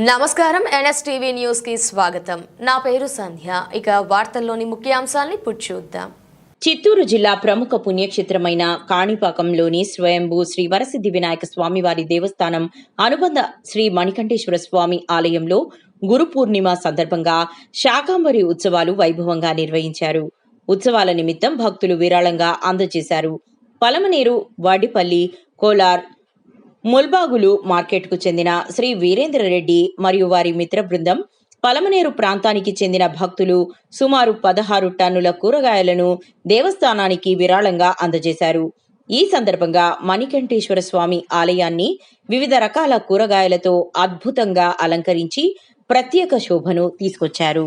నమస్కారం NSTV news కి స్వాగతం. నా పేరు సంధ్య. ఇక వార్తల్లోని ముఖ్యాంశాల్ని ఇప్పుడు చూద్దాం. చిత్తూరు జిల్లా ప్రముఖ పుణ్యక్షేత్రమైన కాణిపాకంలోని స్వయంభూ శ్రీ వరసిద్ధి వినాయక స్వామివారి దేవస్థానం అనుబంధ శ్రీ మణికంఠేశ్వర స్వామి ఆలయంలో గురు పూర్ణిమ సందర్భంగా శాకాంబరి ఉత్సవాలు వైభవంగా నిర్వహించారు. ఉత్సవాల నిమిత్తం భక్తులు విరాళంగా అందజేశారు. పలమనేరు, వాడిపల్లి, కోలార్, ముల్బాగులు మార్కెట్కు చెందిన శ్రీ వీరేంద్రరెడ్డి మరియు వారి మిత్ర బృందం, పలమనేరు ప్రాంతానికి చెందిన భక్తులు సుమారు 16 టన్నుల కూరగాయలను దేవస్థానానికి విరాళంగా అందజేశారు. ఈ సందర్భంగా మణికంఠేశ్వర స్వామి ఆలయాన్ని వివిధ రకాల కూరగాయలతో అద్భుతంగా అలంకరించి ప్రత్యేక శోభను తీసుకొచ్చారు.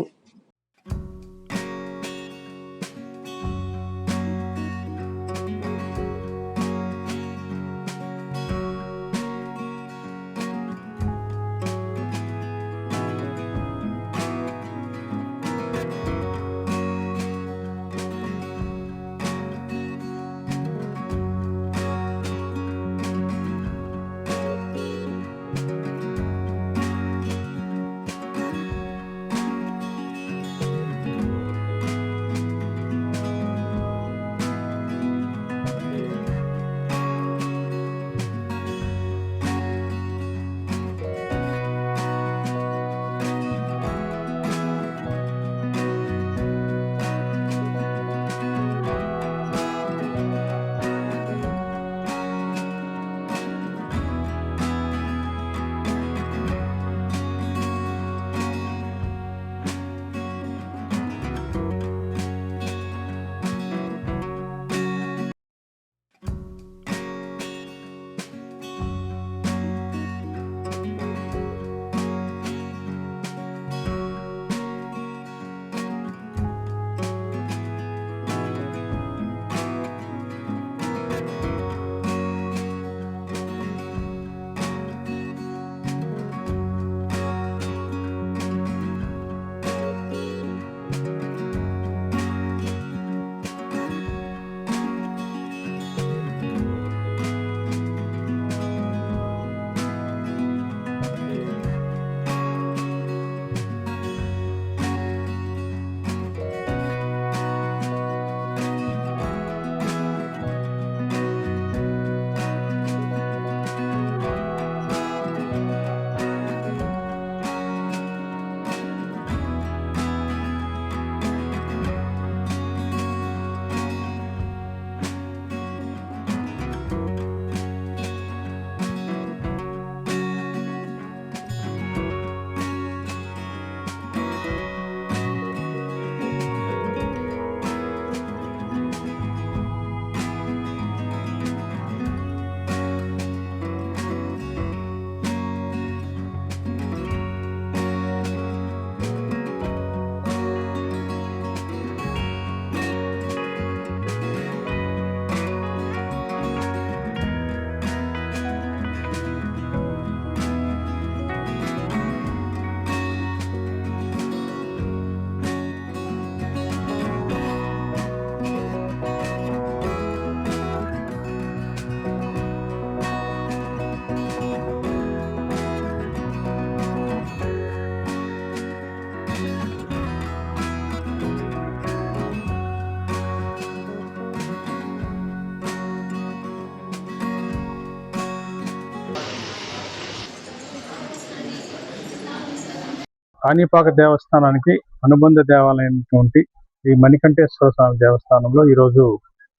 కాణిపాక దేవస్థానానికి అనుబంధ దేవాలయమైనటువంటి ఈ మణికంఠేశ్వర స్వామి దేవస్థానంలో ఈరోజు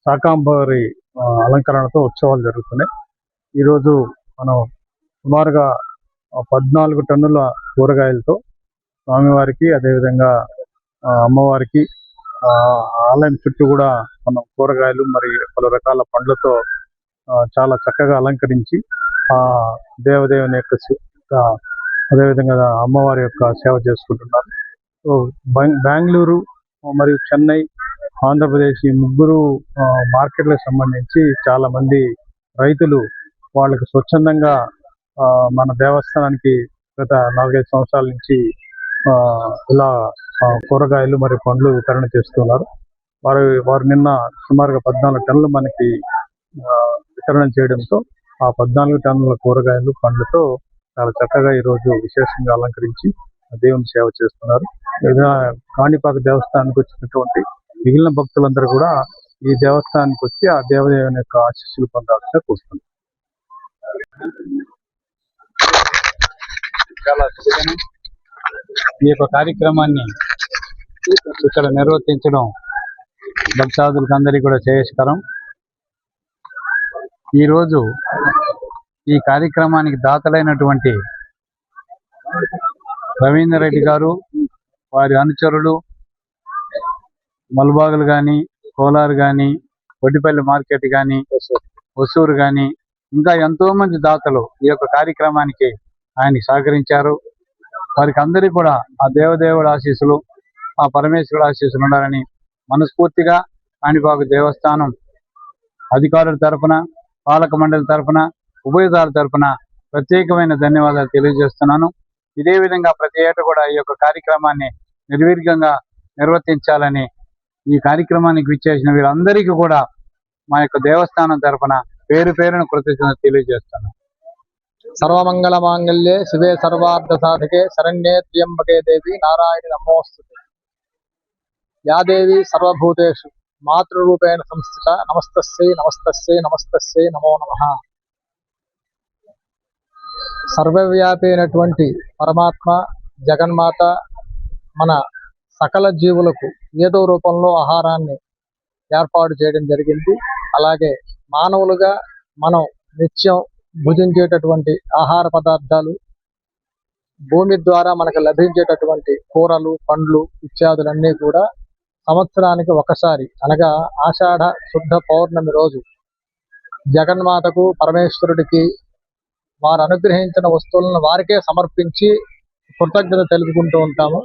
శాకాంబరి అలంకరణతో ఉత్సవాలు జరుగుతున్నాయి. ఈరోజు మనం సుమారుగా 14 టన్నుల కూరగాయలతో స్వామివారికి, అదేవిధంగా అమ్మవారికి ఆలయం చుట్టూ కూడా మనం కూరగాయలు మరి పలు రకాల పండ్లతో చాలా చక్కగా అలంకరించి ఆ దేవదేవుని యొక్క అదేవిధంగా అమ్మవారి యొక్క సేవ చేసుకుంటున్నారు. బెంగళూరు మరియు చెన్నై, ఆంధ్రప్రదేశ్ ఈ ముగ్గురు మార్కెట్లకు సంబంధించి చాలా మంది రైతులు వాళ్ళకి స్వచ్ఛందంగా మన దేవస్థానానికి గత 4-5 సంవత్సరాల నుంచి ఇలా కూరగాయలు మరియు పండ్లు వితరణ చేస్తున్నారు. వారు నిన్న సుమారుగా 14 టన్నులు మనకి వితరణ చేయడంతో ఆ 14 టన్నుల కూరగాయలు పండ్లతో చాలా చక్కగా ఈరోజు విశేషంగా అలంకరించి దేవుని సేవ చేస్తున్నారు. లేదా కాణిపాక దేవస్థానానికి వచ్చినటువంటి మిగిలిన భక్తులందరూ కూడా ఈ దేవస్థానానికి వచ్చి ఆ దేవదేవుని యొక్క ఆశీస్సులు పొందాల్సిన కూర్చున్నారు. చాలా శుభదినం. ఈ యొక్క కార్యక్రమాన్ని ఇక్కడ నిర్వర్తించడం భక్తాదులకు అందరికీ కూడా శ్రేయస్కరం. ఈరోజు ఈ కార్యక్రమానికి దాతలైనటువంటి రవీందర్ రెడ్డి గారు, వారి అనుచరులు, మల్బాగులు కానీ, కోలారు కానీ, వడ్డిపల్లి మార్కెట్ కానీ, ఒసూరు కానీ, ఇంకా ఎంతో మంది దాతలు ఈ యొక్క కార్యక్రమానికి ఆయన సహకరించారు. వారికి అందరికీ కూడా ఆ దేవదేవుడి ఆశీస్సులు, ఆ పరమేశ్వరుడు ఆశీస్సులు ఉండాలని మనస్ఫూర్తిగా కాణిపాక దేవస్థానం అధికారుల తరఫున, పాలక మండలి తరఫున, ఉభయదారుల తరఫున ప్రత్యేకమైన ధన్యవాదాలు తెలియజేస్తున్నాను. ఇదే విధంగా ప్రతి ఏటా కూడా ఈ యొక్క కార్యక్రమాన్ని నిర్విఘ్నంగా నిర్వర్తించాలని ఈ కార్యక్రమానికి విచ్చేసిన వీరందరికీ కూడా మా యొక్క దేవస్థానం తరఫున పేరు పేరును కృతజ్ఞతలు తెలియజేస్తున్నాను. సర్వమంగళ మాంగళ్యే శివే సర్వార్థ సాధకే శరణ్యే త్ర్యంబకే దేవి నారాయణి నమోస్తుతే. యా దేవి సర్వభూతేషు మాతృరూపేణ సంస్థిత నమస్తస్యై నమస్తస్యై నమస్తస్యై నమో నమః. సర్వవ్యాపి అయినటువంటి పరమాత్మ జగన్మాత మన సకల జీవులకు ఏదో రూపంలో ఆహారాన్ని ఏర్పాటు చేయడం జరిగింది. అలాగే మానవులుగా మనం నిత్యం భుజించేటటువంటి ఆహార పదార్థాలు, భూమి ద్వారా మనకు లభించేటటువంటి కూరలు, పండ్లు ఇత్యాదులన్నీ కూడా సంవత్సరానికి ఒకసారి అనగా ఆషాఢ శుద్ధ పౌర్ణమి రోజు జగన్మాతకు, పరమేశ్వరుడికి వారు అనుగ్రహించిన వస్తువులను వారికే సమర్పించి కృతజ్ఞత తెలుపుకుంటూ ఉంటాము.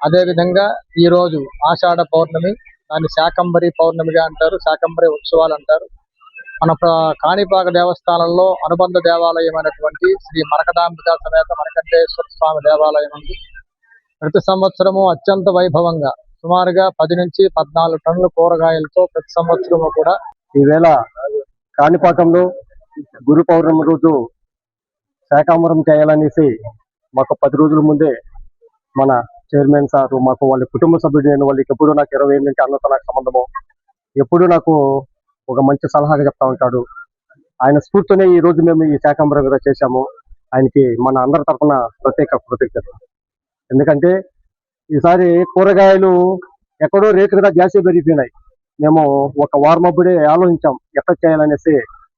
అదేవిధంగా ఈరోజు ఆషాఢ పౌర్ణమి, దాన్ని శాకంబరి పౌర్ణమిగా అంటారు, శాకంబరి ఉత్సవాలు అంటారు. మన కాణిపాక దేవస్థానంలో అనుబంధ దేవాలయం అయినటువంటి శ్రీ మరకదాంబికా సమేత మణికంఠేశ్వర స్వామి దేవాలయం ఉంది. ప్రతి సంవత్సరము అత్యంత వైభవంగా సుమారుగా 10 నుంచి 14 టన్నుల కూరగాయలతో ప్రతి సంవత్సరము కూడా ఈవేళ కాణిపాకంలో గురు పౌర్ణమి రోజు శాకాంబరం చేయాలనేసి మాకు 10 రోజుల ముందే మన చైర్మన్ సార్, మాకు వాళ్ళ కుటుంబ సభ్యుడు, నేను వాళ్ళకి ఎప్పుడు నాకు 20 ఏళ్ళ నుంచి అన్నతో నాకు సంబంధము, ఎప్పుడు నాకు ఒక మంచి సలహాగా చెప్తా ఉంటాడు. ఆయన స్ఫూర్తితోనే ఈ రోజు మేము ఈ శాకాంబరం కూడా చేశాము. ఆయనకి మన అందరి తరఫున ప్రత్యేక కృతజ్ఞత. ఎందుకంటే ఈసారి కూరగాయలు ఎక్కడో రేటు కూడా జాస్తి పెరిగిపోయినాయి. మేము ఒక వారమప్పుడే ఆలోచించాం ఎట్లా చేయాలనేసి.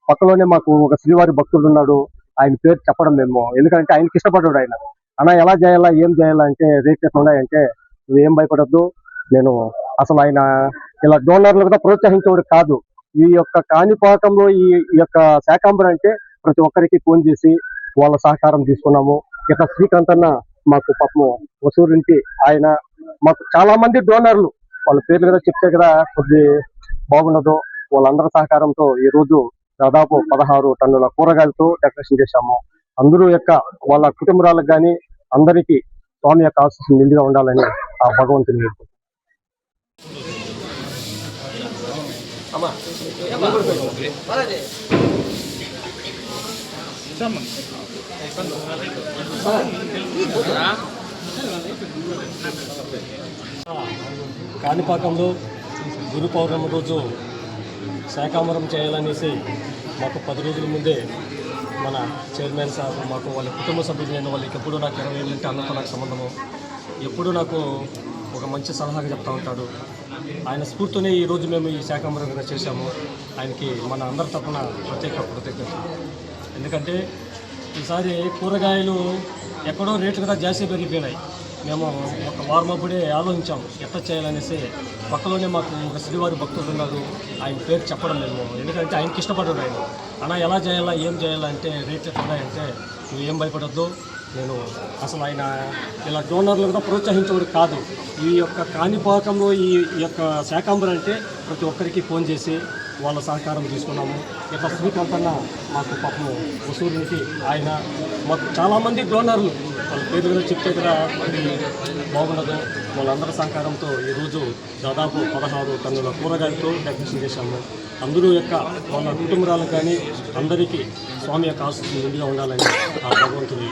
పక్కలోనే మాకు ఒక శ్రీవారి భక్తుడు ఉన్నాడు, ఆయన పేరు చెప్పడం మేము, ఎందుకంటే ఆయనకి ఇష్టపడ్డాడు. ఆయన అన్న ఎలా చేయాలా, ఏం చేయాలా అంటే రేట్లు ఎట్లా ఉన్నాయంటే నువ్వు ఏం భయపడద్దు, నేను అసలు ఆయన ఇలా డోనర్లు కూడా ప్రోత్సహించేవాడు కాదు. ఈ యొక్క కాణిపాకంలో ఈ యొక్క శాకాంబరం అంటే ప్రతి ఒక్కరికి ఫోన్ చేసి వాళ్ళ సహకారం తీసుకున్నాము. ఇట్లా శ్రీకాంత్ అన్న మాకు పాపము వసూరు నుంచి ఆయన మాకు చాలా మంది డోనర్లు, వాళ్ళ పేర్లు కూడా చెప్తే కదా కొద్ది బాగుండదు. వాళ్ళందరి సహకారంతో ఈ రోజు దాదాపు 16 టన్నుల కూరగాయలతో డెకరేషన్ చేశాము. అందరూ యొక్క వాళ్ళ కుటుంబాలకు కానీ అందరికీ స్వామి యొక్క ఆశీస్సులు నిండుగా ఉండాలని ఆ భగవంతుని వేడుకుంటున్నాను. కాణిపాకంలో గురు పౌర్ణమి రోజు శాకాంబరం చేయాలనేసి మాకు 10 రోజుల ముందే మన చైర్మన్ సార్, మాకు వాళ్ళ కుటుంబ సభ్యులు, నేను వాళ్ళకి ఎప్పుడు నాకు 20 ఏళ్ళంటే అన్నతో నాకు సంబంధము, ఎప్పుడూ నాకు ఒక మంచి సలహాగా చెప్తా ఉంటాడు. ఆయన స్ఫూర్తితోనే ఈరోజు మేము ఈ శాకాంబరం చేశాము. ఆయనకి మన అందరి తరఫున ప్రత్యేక కృతజ్ఞత. ఎందుకంటే ఈసారి కూరగాయలు ఎక్కడో రేట్లు కూడా జాస్తి పెరిగిపోయినాయి. మేము ఒక వారమప్పుడే ఆలోచించాము ఎట్లా చేయాలనేసి. పక్కలోనే మాకు ఒక శ్రీవారి భక్తుడు ఉన్నారు, ఆయన పేరు చెప్పడం మేము, ఎందుకంటే ఆయనకి ఇష్టపడ్డాడు. ఆయన అలా ఎలా చేయాలా, ఏం చేయాలా అంటే రేట్లు ఎట్లా ఉన్నాయంటే నువ్వు ఏం భయపడద్దు, నేను అసలు ఆయన ఇలా డోనర్లు కూడా ప్రోత్సహించేవాడు కాదు. ఈ యొక్క కాణిపాకంలో ఈ యొక్క శాకాంబరం అంటే ప్రతి ఒక్కరికి ఫోన్ చేసి వాళ్ళ సహకారం తీసుకున్నాము. ఇట్లా శ్రీకాంతన్న మాకు పాపము వసూరు నుంచి ఆయన మాకు చాలామంది డోనర్లు వాళ్ళ పేరు కూడా చెప్తే కూడా అది బాగుండదు. వాళ్ళందరి సహకారంతో ఈరోజు దాదాపు 16 టన్నుల కూరగాయలతో డెకరేషన్ చేశాము. అందరూ యొక్క వాళ్ళ కుటుంబాలకు కానీ అందరికీ స్వామి యొక్క ఆశీస్సులు నిండుగా ఉండాలని ఆ భగవంతుని